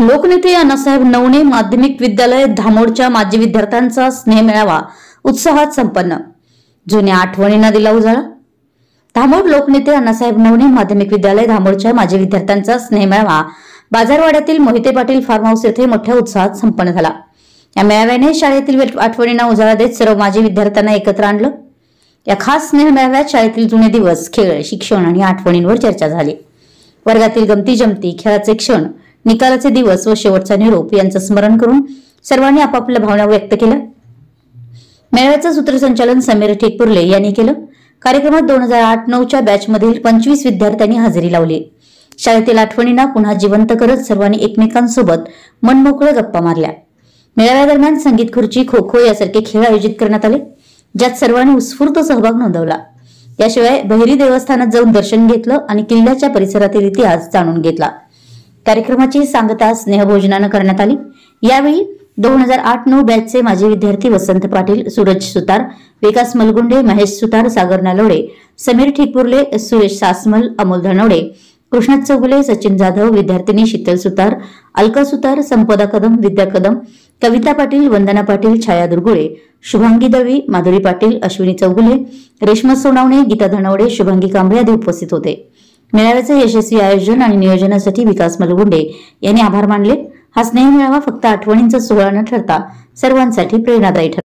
लोकनेते अण्णासाहेब नवणे माध्यमिक विद्यालय धामोडच्या माजी विद्यार्थ्यांचा स्नेह मेळावा उत्साहात संपन्न। जुन्या आठवणींना दिला उजाळा। धामोड लोकनेते अण्णासाहेब नवणे माध्यमिक विद्यालय धामोडच्या माजी विद्यार्थ्यांचा स्नेह मेळावा बाजारवाड्यातील मोहिते पाटील फार्म हाऊस येथे मोठ्या उत्साहात संपन्न झाला। या मेळाव्याने शाळेतील आठवणींना उजाळा देत सर्व माजी विद्यार्थ्यांना एकत्र आणलं। या खास स्नेह मेळाव्यात शाळेतील जुने दिवस, खेळ, शिक्षण आणि आठवणींवर चर्चा झाली। वर्गातील गमती जमती, खेळाचे क्षण, निकालाचे दिवस व शेवटचा निरोप यांचं स्मरण करून सर्वांनी आपापल्या भावना व्यक्त केल्या। मेळाव्याचं सूत्रसंचालन समीर ठेकपुर्ले यांनी केलं। कार्यक्रमात 2008-09च्या बॅच मधील 25 विद्यार्थ्यांनी हजेरी लावली। शाळेतील आठवणींना पुन्हा जिवंत करत सर्वांनी एकमेकांसोबत मनमोकळ्या गप्पा मारल्या। मेळाव्यादरम्यान संगीत खुर्ची, खो खो यासारखे खेळ आयोजित करण्यात आले, ज्यात सर्वांनी उत्स्फूर्त सहभाग नोंदवला। याशिवाय बहिरी देवस्थानात जाऊन दर्शन घेतलं आणि किल्ल्याच्या परिसरातील इतिहास जाणून घेतला। कार्यक्रमाची सांगता स्नेहभोजनानं करण्यात आली। यावेळी 2008-09 बॅचचे माजी विद्यार्थी वसंत पाटील, सूरज सुतार, विकास मलगुंडे, महेश सुतार, सागर नालोडे, समीर ठिकपुर्ले, सुरेश सासमल, अमोल धनवडे, कृष्णा चौगुले, सचिन जाधव, विद्यार्थिनी शीतल सुतार, अलका सुतार, संपदा कदम, विद्या कदम, कविता पाटील, वंदना पाटील, छाया दुर्गुळे, शुभांगी दळवी, माधुरी पाटील, अश्विनी चौगुले, रेश्मा सोनावणे, गीता धनवडे, शुभांगी कांबळे आदी उपस्थित होते। मेळाव्याचे यशस्वी आयोजन आणि नियोजनासाठी विकास मलगुंडे यांनी आभार मानले। हा स्नेह मेळावा फक्त आठवणींचा सोहळा न ठरता सर्वांसाठी प्रेरणादायी ठरला।